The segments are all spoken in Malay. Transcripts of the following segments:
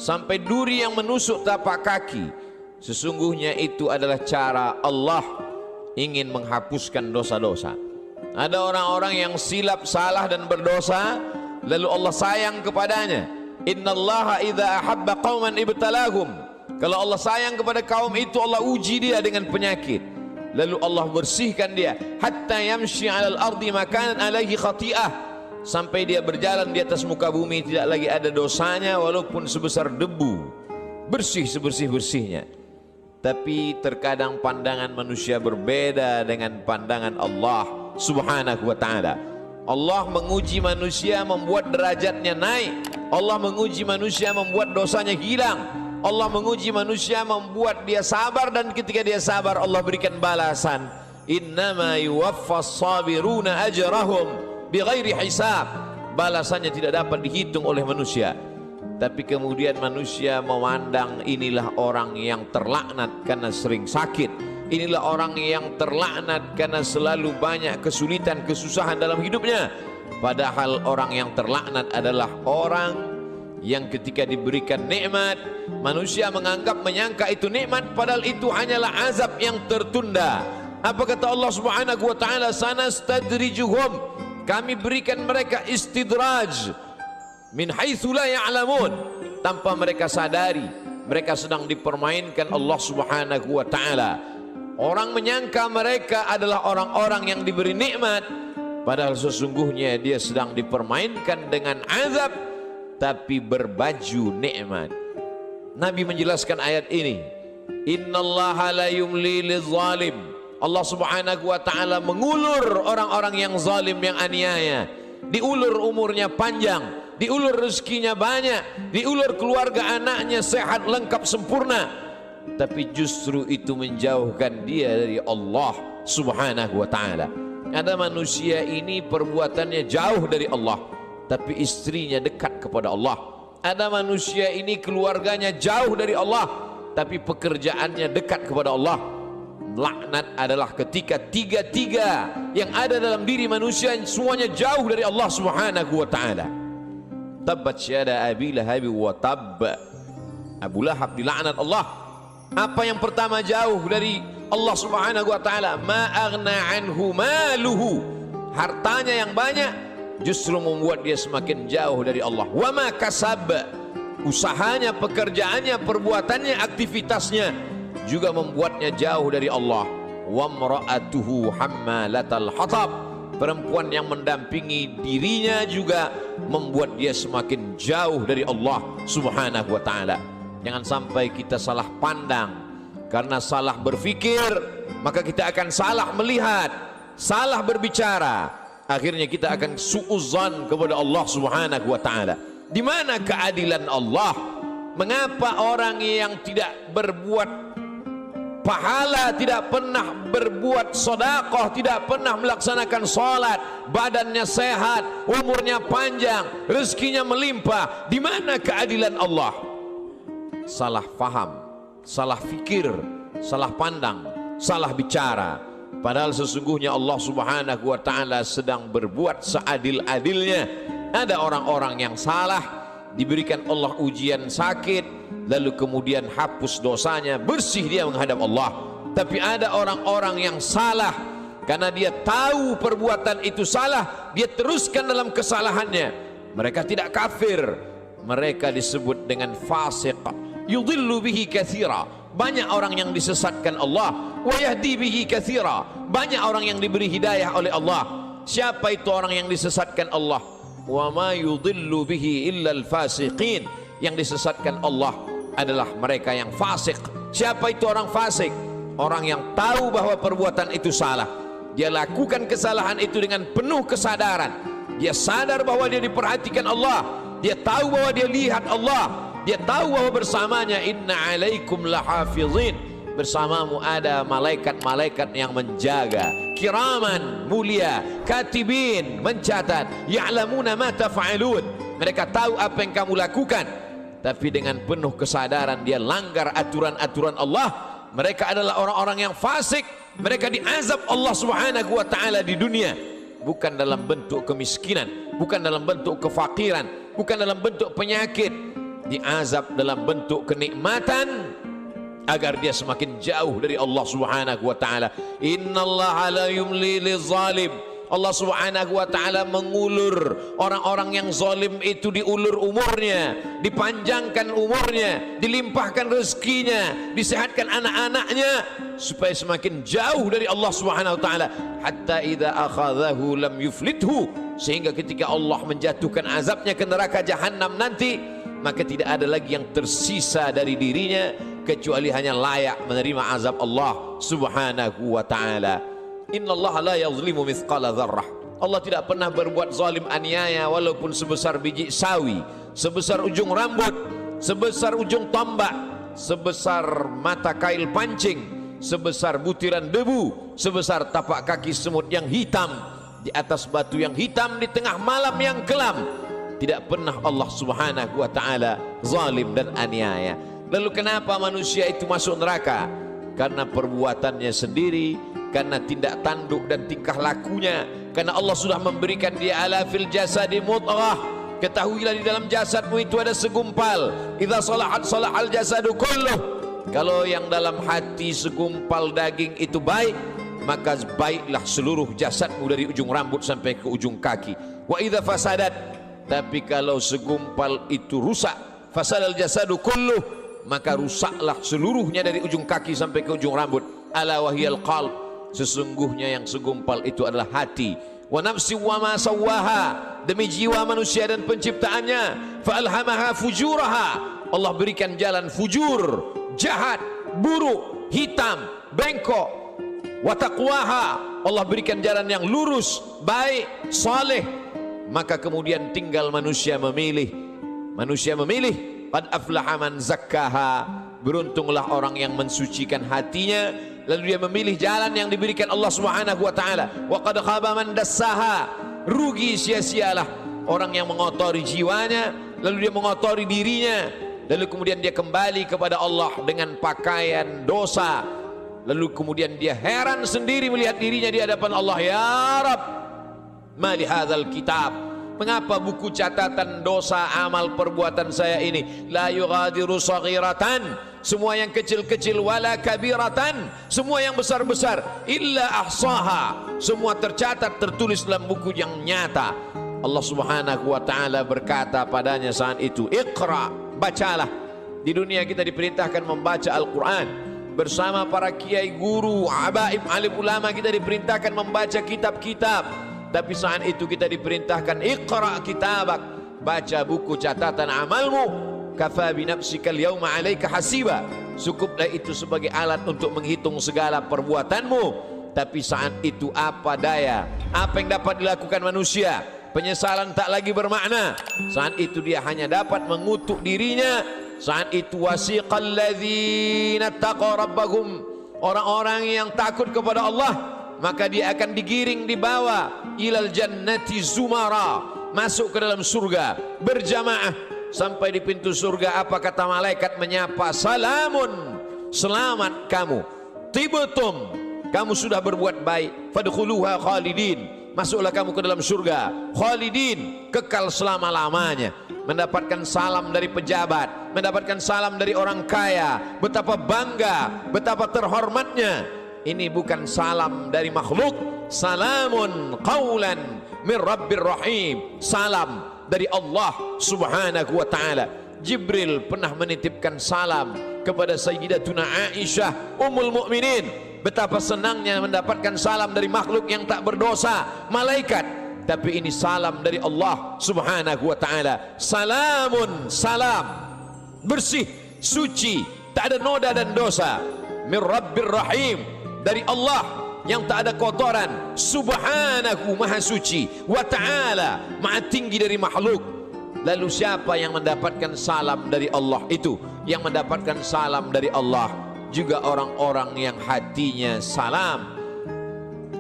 sampai duri yang menusuk tapak kaki, sesungguhnya itu adalah cara Allah ingin menghapuskan dosa-dosa. Ada orang-orang yang silap, salah dan berdosa, lalu Allah sayang kepadanya. Innallaha idza ahabba qauman ibtalahum. Kalau Allah sayang kepada kaum itu, Allah uji dia dengan penyakit, lalu Allah bersihkan dia hatta yamshi 'alal ardi makanan alaihi khati'ah, sampai dia berjalan di atas muka bumi tidak lagi ada dosanya walaupun sebesar debu, bersih sebersih-bersihnya. Tapi terkadang pandangan manusia berbeda dengan pandangan Allah Subhanahu wa ta'ala. Allah menguji manusia membuat derajatnya naik. Allah menguji manusia membuat dosanya hilang. Allah menguji manusia membuat dia sabar, dan ketika dia sabar Allah berikan balasan. Innama yuwaffas sabiruna ajrahum bighairi hisab. Balasannya tidak dapat dihitung oleh manusia. Tapi kemudian manusia memandang inilah orang yang terlaknat karena sering sakit, inilah orang yang terlaknat karena selalu banyak kesulitan, kesusahan dalam hidupnya. Padahal orang yang terlaknat adalah orang yang ketika diberikan nikmat, manusia menganggap, menyangka itu nikmat, padahal itu hanyalah azab yang tertunda. Apa kata Allah Subhanahu wa ta'ala? Sanastadrijuhum, kami berikan mereka istidraj min haitsu la ya'lamun, tanpa mereka sadari mereka sedang dipermainkan Allah Subhanahu wa ta'ala. Orang menyangka mereka adalah orang-orang yang diberi nikmat, padahal sesungguhnya dia sedang dipermainkan dengan azab tapi berbaju nikmat. Nabi menjelaskan ayat ini, innallaha la yumli lizalim. Allah Subhanahu wa ta'ala mengulur orang-orang yang zalim, yang aniaya. Diulur umurnya panjang, diulur rezekinya banyak, diulur keluarga anaknya sehat, lengkap, sempurna, tapi justru itu menjauhkan dia dari Allah Subhanahu wa ta'ala. Ada manusia ini perbuatannya jauh dari Allah, tapi istrinya dekat kepada Allah. Ada manusia ini keluarganya jauh dari Allah, tapi pekerjaannya dekat kepada Allah. Laknat adalah ketika tiga-tiga yang ada dalam diri manusia semuanya jauh dari Allah Subhanahu wa ta'ala. Tabbat syada Abi Lahab wa tabb. Abu Lahab dilaknat Allah. Apa yang pertama jauh dari Allah Subhanahu wa ta'ala? Ma aghna anhu maluhu. Hartanya yang banyak justru membuat dia semakin jauh dari Allah. Wa ma kasab. Usahanya, pekerjaannya, perbuatannya, aktivitasnya juga membuatnya jauh dari Allah. Wa mra'atuhu hammalatal hatab. Perempuan yang mendampingi dirinya juga membuat dia semakin jauh dari Allah Subhanahu wa ta'ala. Jangan sampai kita salah pandang. Karena salah berfikir, maka kita akan salah melihat, salah berbicara. Akhirnya kita akan su'uzan kepada Allah Subhanahu wa ta'ala. Di mana keadilan Allah? Mengapa orang yang tidak berbuat pahala, tidak pernah berbuat sedekah, tidak pernah melaksanakan salat, badannya sehat, umurnya panjang, rezekinya melimpah? Di mana keadilan Allah? Salah faham, salah fikir, salah pandang, salah bicara. Padahal sesungguhnya Allah Subhanahu wa ta'ala sedang berbuat seadil-adilnya. Ada orang-orang yang salah, diberikan Allah ujian sakit, lalu kemudian hapus dosanya, bersih dia menghadap Allah. Tapi ada orang-orang yang salah, karena dia tahu perbuatan itu salah, dia teruskan dalam kesalahannya. Mereka tidak kafir, mereka disebut dengan fasik. Yudhillu bihi katsira. Banyak orang yang disesatkan Allah. Wa yahdi bihi katsira. Banyak orang yang diberi hidayah oleh Allah. Siapa itu orang yang disesatkan Allah? Wa ma yudhillu bihi illa al-fasiqin. Yang disesatkan Allah adalah mereka yang fasik. Siapa itu orang fasik? Orang yang tahu bahwa perbuatan itu salah, dia lakukan kesalahan itu dengan penuh kesadaran. Dia sadar bahwa dia diperhatikan Allah, dia tahu bahwa dia lihat Allah, dia tahu bahwa bersamanya inna alaikum lahafizin, bersamamu ada malaikat-malaikat yang menjaga, kiraman, mulia, katibin, mencatat, ya'lamuna ma taf'alun, mereka tahu apa yang kamu lakukan. Tapi dengan penuh kesadaran dia langgar aturan-aturan Allah. Mereka adalah orang-orang yang fasik. Mereka diazab Allah Subhanahu wa ta'ala di dunia, bukan dalam bentuk kemiskinan, bukan dalam bentuk kefakiran, bukan dalam bentuk penyakit, diazab dalam bentuk kenikmatan agar dia semakin jauh dari Allah Subhanahu wa taala. Innallaha la yumli lizalim. Allah Subhanahu wa taala mengulur orang-orang yang zalim itu, diulur umurnya, dipanjangkan umurnya, dilimpahkan rezekinya, disehatkan anak-anaknya supaya semakin jauh dari Allah Subhanahu wa taala. Hatta idza akhadhahu lam yuflithu, sehingga ketika Allah menjatuhkan azabnya ke neraka jahanam nanti, maka tidak ada lagi yang tersisa dari dirinya kecuali hanya layak menerima azab Allah Subhanahu wa taala. Innallaha la yazlimu mithqala dzarrah. Allah tidak pernah berbuat zalim aniaya walaupun sebesar biji sawi, sebesar ujung rambut, sebesar ujung tombak, sebesar mata kail pancing, sebesar butiran debu, sebesar tapak kaki semut yang hitam di atas batu yang hitam di tengah malam yang kelam. Tidak pernah Allah Subhanahu wa taala zalim dan aniaya. Lalu kenapa manusia itu masuk neraka? Karena perbuatannya sendiri, karena tindak tanduk dan tingkah lakunya. Karena Allah sudah memberikan dia ala fil jasadi mudghah. Ketahuilah di dalam jasadmu itu ada segumpal. Idza salahat salahal jasadu kulluh. Kalau yang dalam hati segumpal daging itu baik, maka baiklah seluruh jasadmu dari ujung rambut sampai ke ujung kaki. Wa idza fasadat, tapi kalau segumpal itu rusak, fasadal jasadu kulluh, maka rusaklah seluruhnya dari ujung kaki sampai ke ujung rambut. Ala wahiyal qalb, sesungguhnya yang segumpal itu adalah hati. Wa nafsi wa ma sawwaha, demi jiwa manusia dan penciptaannya. Fa alhamaha fujuraha, Allah berikan jalan fujur, jahat, buruk, hitam, bengkok. Wa taqwaha, Allah berikan jalan yang lurus, baik, saleh. Maka kemudian tinggal manusia memilih. Manusia memilih. Qad aflaha man zakkaha, beruntunglah orang yang mensucikan hatinya, lalu dia memilih jalan yang diberikan Allah Subhanahu wa taala. Wa qad khaba man dassaha, rugi sia-sialah orang yang mengotori jiwanya, lalu dia mengotori dirinya, lalu kemudian dia kembali kepada Allah dengan pakaian dosa, lalu kemudian dia heran sendiri melihat dirinya di hadapan Allah. Ya Rabb, ma li hadzal kitab, mengapa buku catatan dosa amal perbuatan saya ini la yughadiru saghiratan, semua yang kecil-kecil, wala kabiratan, semua yang besar-besar, illa ahsaha, semua tercatat tertulis dalam buku yang nyata. Allah Subhanahu wa taala berkata padanya saat itu, Iqra, bacalah. Di dunia kita diperintahkan membaca Al-Quran bersama para kiai, guru, abaib, alim ulama, kita diperintahkan membaca kitab-kitab. Tapi saat itu kita diperintahkan Iqra kitabak, baca buku catatan amalmu. Kafa bi nafsika al-yawma 'alaika hasiba, cukuplah itu sebagai alat untuk menghitung segala perbuatanmu. Tapi saat itu apa daya, apa yang dapat dilakukan manusia? Penyesalan tak lagi bermakna. Saat itu dia hanya dapat mengutuk dirinya. Saat itu wasiqal ladzina taqaw rabbahum, orang-orang yang takut kepada Allah, maka dia akan digiring, dibawa ilal jannati zumara, masuk ke dalam surga berjamaah. Sampai di pintu surga, apa kata malaikat menyapa? Salamun, selamat kamu, tibtum, kamu sudah berbuat baik, fadkhuluha khalidin, masuklah kamu ke dalam surga khalidin, kekal selama-lamanya. Mendapatkan salam dari pejabat, mendapatkan salam dari orang kaya, betapa bangga, betapa terhormatnya. Ini bukan salam dari makhluk. Salamun qawlan min rabbir rahim, salam dari Allah Subhanahu wa taala. Jibril pernah menitipkan salam kepada Sayyidatuna Aisyah Ummul Mukminin. Betapa senangnya mendapatkan salam dari makhluk yang tak berdosa, malaikat. Tapi ini salam dari Allah Subhanahu wa taala. Salamun, salam, bersih, suci, tak ada noda dan dosa. Min rabbir rahim, dari Allah yang tak ada kotoran, subhanahu, maha suci, wa ta'ala, maha tinggi dari makhluk. Lalu siapa yang mendapatkan salam dari Allah itu? Yang mendapatkan salam dari Allah juga orang-orang yang hatinya salam.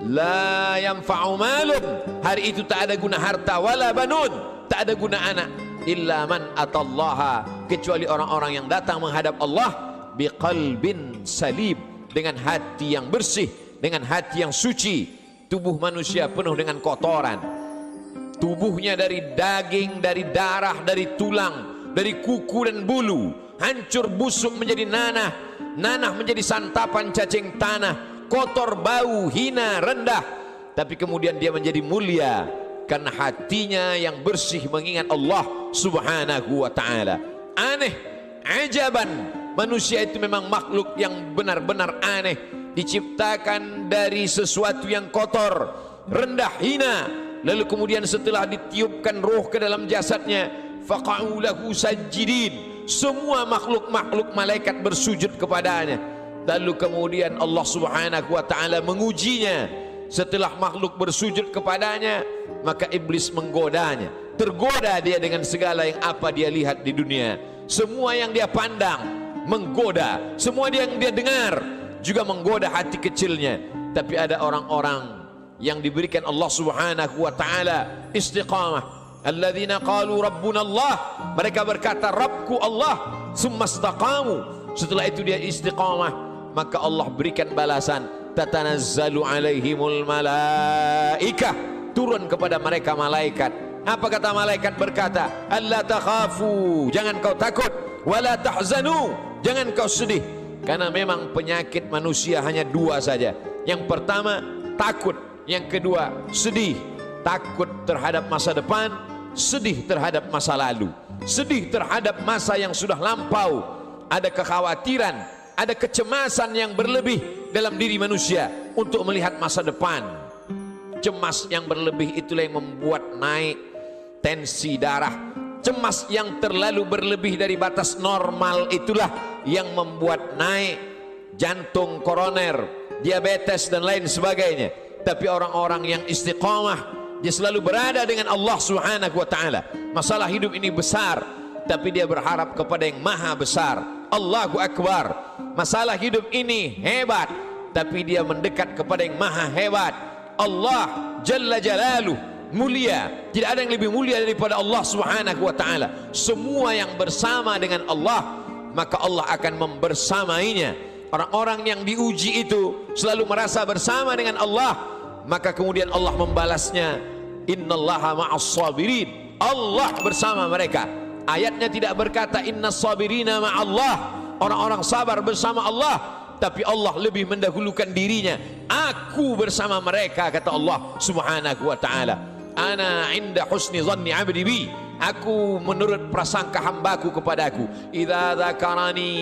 La yanfa'u malun, hari itu tak ada guna harta, wala banun, tak ada guna anak, illa man atallaha, kecuali orang-orang yang datang menghadap Allah biqalbin salim, dengan hati yang bersih, dengan hati yang suci. Tubuh manusia penuh dengan kotoran. Tubuhnya dari daging, dari darah, dari tulang, dari kuku dan bulu, hancur busuk menjadi nanah, nanah menjadi santapan cacing tanah, kotor, bau, hina, rendah. Tapi kemudian dia menjadi mulia karena hatinya yang bersih mengingat Allah subhanahu wa ta'ala. Aneh, ajaban, manusia itu memang makhluk yang benar-benar aneh, diciptakan dari sesuatu yang kotor, rendah, hina. Lalu kemudian setelah ditiupkan roh ke dalam jasadnya, faqa'u lahu sajidin, semua makhluk-makhluk malaikat bersujud kepadanya. Lalu kemudian Allah subhanahu wa ta'ala mengujinya. Setelah makhluk bersujud kepadanya, maka iblis menggodanya. Tergoda dia dengan segala yang apa dia lihat di dunia. Semua yang dia pandang menggoda, semua yang dia dengar juga menggoda hati kecilnya. Tapi ada orang-orang yang diberikan Allah subhanahu wa ta'ala istiqamah. Alladzina qalu rabbuna Allah, mereka berkata Rabbku Allah, summa istaqamu, setelah itu dia istiqamah, maka Allah berikan balasan. Tatanazzalu alaihimul malaikah, turun kepada mereka malaikat. Apa kata malaikat? Berkata, alla takhafu, jangan kau takut, wala tahzanu, jangan kau sedih. Karena memang penyakit manusia hanya dua saja. Yang pertama takut, yang kedua sedih. Takut terhadap masa depan, sedih terhadap masa lalu, sedih terhadap masa yang sudah lampau. Ada kekhawatiran, ada kecemasan yang berlebih dalam diri manusia untuk melihat masa depan. Cemas yang berlebih itulah yang membuat naik tensi darah. Cemas yang terlalu berlebih dari batas normal itulah yang membuat naik jantung koroner, diabetes dan lain sebagainya. Tapi orang-orang yang istiqamah, dia selalu berada dengan Allah subhanahu wa ta'ala. Masalah hidup ini besar, tapi dia berharap kepada yang maha besar. Allahu Akbar. Masalah hidup ini hebat, tapi dia mendekat kepada yang maha hebat. Allah Jalla Jalaluh, mulia. Tidak ada yang lebih mulia daripada Allah subhanahu wa ta'ala. Semua yang bersama dengan Allah, maka Allah akan membersamainya. Orang-orang yang diuji itu selalu merasa bersama dengan Allah, maka kemudian Allah membalasnya, innallaha ma'as sabirin, Allah bersama mereka. Ayatnya tidak berkata innas sabirina ma'allah, orang-orang sabar bersama Allah, tapi Allah lebih mendahulukan dirinya. Aku bersama mereka, kata Allah subhanahu wa ta'ala. Ana inda husni zanni abdi bi, aku menurut prasangka hambaku kepadaku. Idza dzakarani,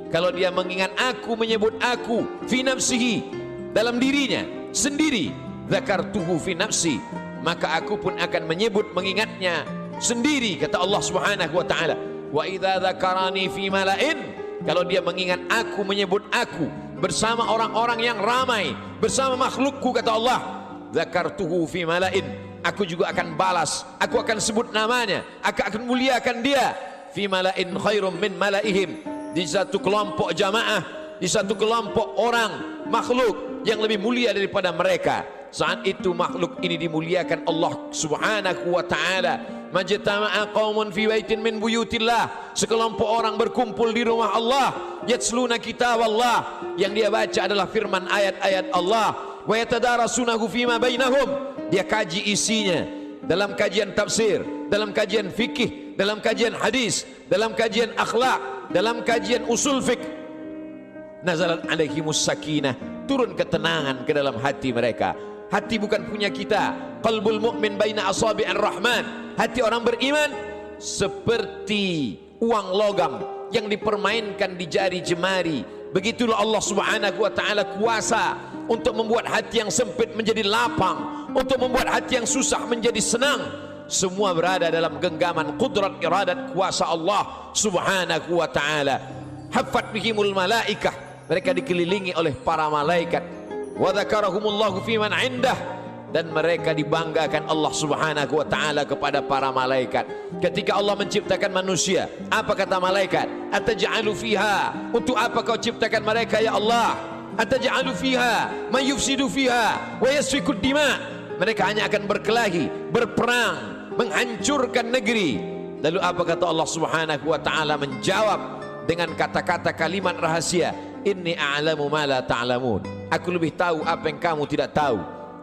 kalau dia mengingat aku, menyebut aku, fi nafsihi, dalam dirinya sendiri, dzakartuhu fi nafsi, maka aku pun akan menyebut, mengingatnya sendiri, kata Allah subhanahu wa ta'ala. Wa idza dzakarani fi mala'in, kalau dia mengingat aku, menyebut aku bersama orang-orang yang ramai, bersama makhlukku, kata Allah, dzakartuhu fi mala'in, aku juga akan balas, aku akan sebut namanya, aku akan muliakan dia. Fi mala'in khairum min mala'ihim, di satu kelompok jamaah, di satu kelompok orang makhluk yang lebih mulia daripada mereka. Saat itu makhluk ini dimuliakan Allah subhanahu wa ta'ala. Majtama'a qaumun fi baitin min buyutillah, sekelompok orang berkumpul di rumah Allah, yatsluna kitab Allah, yang dia baca adalah firman ayat-ayat Allah, wa yatadarasunahu fima bainahum, dia kaji isinya dalam kajian tafsir, dalam kajian fikih, dalam kajian hadis, dalam kajian akhlak, dalam kajian usul fiqh. Nazalat alaihimus sakinah, turun ketenangan ke dalam hati mereka. Hati bukan punya kita. Qalbul mu'min baina asabi'ir rahman, hati orang beriman seperti uang logam yang dipermainkan di jari jemari. Begitulah Allah subhanahu wa ta'ala kuasa untuk membuat hati yang sempit menjadi lapang, untuk membuat hati yang susah menjadi senang. Semua berada dalam genggaman qudrat iradat kuasa Allah subhanahu wa ta'ala. Haffat bihimul malaikah, mereka dikelilingi oleh para malaikat. Wa dzakarahumullahu fi man indah, dan mereka dibanggakan Allah subhanahu wa ta'ala kepada para malaikat. Ketika Allah menciptakan manusia, apa kata malaikat? Ataj'alu fiha, untuk apa kau ciptakan mereka ya Allah? Ataj'alu fiha man yufsidu fiha wa yasfiku dima, mereka hanya akan berkelahi, berperang, menghancurkan negeri. Lalu apa kata Allah subhanahu wa ta'ala? Menjawab dengan kata-kata kalimat rahasia, inni a'lamu ma la ta'lamun, aku lebih tahu apa yang kamu tidak tahu.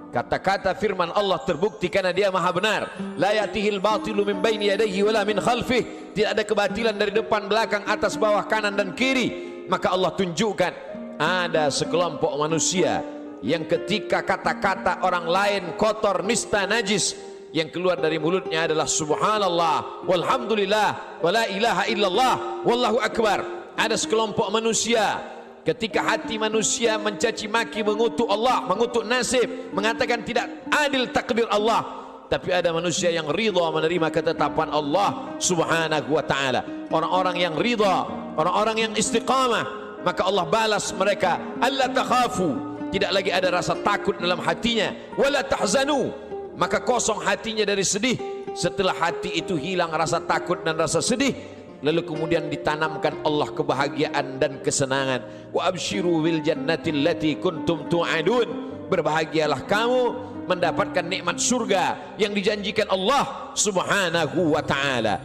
Kata-kata firman Allah terbukti karena dia maha benar. La yatihil batilu min baini yadayhi wala min khalfih. Tidak ada kebatilan dari depan, belakang, atas, bawah, kanan dan kiri. Maka Allah tunjukkan ada sekelompok manusia yang ketika kata-kata orang lain kotor, nista, najis, yang keluar dari mulutnya adalah subhanallah, walhamdulillah, wala ilaha illallah, wallahu akbar. Ada sekelompok manusia ketika hati manusia mencaci maki, mengutuk Allah, mengutuk nasib, mengatakan tidak adil takdir Allah, tapi ada manusia yang ridha menerima ketetapan Allah subhanahu wa ta'ala. Orang-orang yang ridha, orang-orang yang istiqamah, maka Allah balas mereka, alla takhafu, tidak lagi ada rasa takut dalam hatinya, wala tahzanu, maka kosong hatinya dari sedih. Setelah hati itu hilang rasa takut dan rasa sedih, lalu kemudian ditanamkan Allah kebahagiaan dan kesenangan. Wa absyiru bil jannati allati kuntum tu'adun, berbahagialah kamu mendapatkan nikmat surga yang dijanjikan Allah subhanahu wa ta'ala.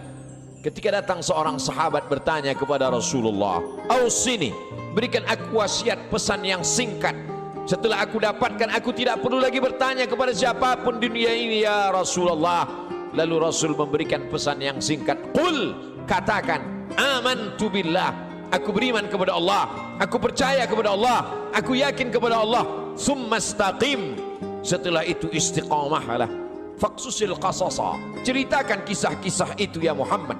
Ketika datang seorang sahabat bertanya kepada Rasulullah, ausini, berikan aku wasiat pesan yang singkat. Setelah aku dapatkan, aku tidak perlu lagi bertanya kepada siapapun di dunia ini ya Rasulullah. Lalu Rasul memberikan pesan yang singkat, qul, katakan, amantu billah, aku beriman kepada Allah, aku percaya kepada Allah, aku yakin kepada Allah, summa istaqim, setelah itu istiqamahlah, faqsusil qasasa, ceritakan kisah-kisah itu ya Muhammad,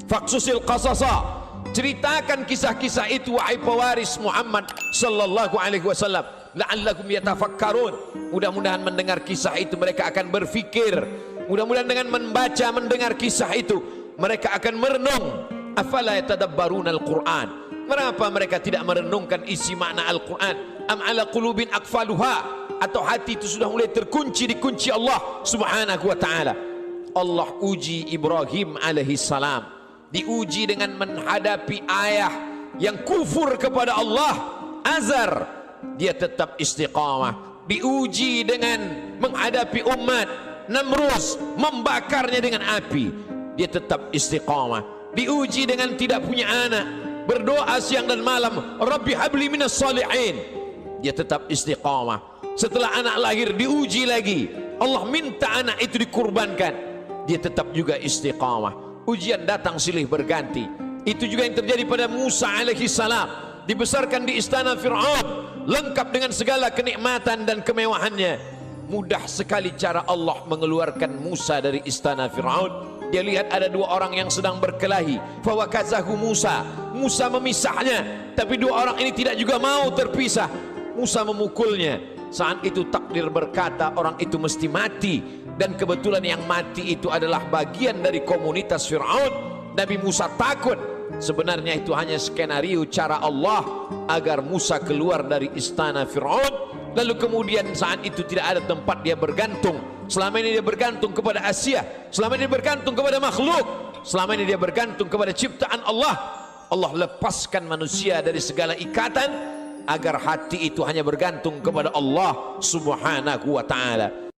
faqsusil qasasa, ceritakan kisah-kisah itu wahai pewaris Muhammad sallallahu alaihi wasallam, la'allakum yatafakkarun, mudah-mudahan mendengar kisah itu mereka akan berfikir, mudah-mudahan dengan membaca mendengar kisah itu mereka akan merenung. Afala yatadabbaruna al-Quran, kenapa mereka tidak merenungkan isi makna Al-Quran? Am ala qulubin aqfaluha, atau hati itu sudah mulai terkunci di kunci Allah subhanahu wa ta'ala. Allah uji Ibrahim alaihi salam, diuji dengan menghadapi ayah yang kufur kepada Allah, Azar, dia tetap istiqamah. Diuji dengan menghadapi umat Namrus, membakarnya dengan api, dia tetap istiqamah. Diuji dengan tidak punya anak, berdoa siang dan malam, Rabbi habli minas salihin, dia tetap istiqamah. Setelah anak lahir diuji lagi, Allah minta anak itu dikurbankan, dia tetap juga istiqamah. Ujian datang silih berganti. Itu juga yang terjadi pada Musa alaihi salam, dibesarkan di istana Fir'aun, lengkap dengan segala kenikmatan dan kemewahannya. Mudah sekali cara Allah mengeluarkan Musa dari istana Fir'aun. Dia lihat ada dua orang yang sedang berkelahi, fawakazahu Musa, Musa memisahnya, tapi dua orang ini tidak juga mau terpisah. Musa memukulnya. Saat itu takdir berkata orang itu mesti mati, dan kebetulan yang mati itu adalah bagian dari komunitas Fir'aun. Nabi Musa takut. Sebenarnya itu hanya skenario cara Allah agar Musa keluar dari istana Fir'aun. Lalu kemudian saat itu tidak ada tempat dia bergantung. Selama ini dia bergantung kepada Asia, selama ini dia bergantung kepada makhluk, selama ini dia bergantung kepada ciptaan Allah. Allah lepaskan manusia dari segala ikatan agar hati itu hanya bergantung kepada Allah subhanahu wa ta'ala.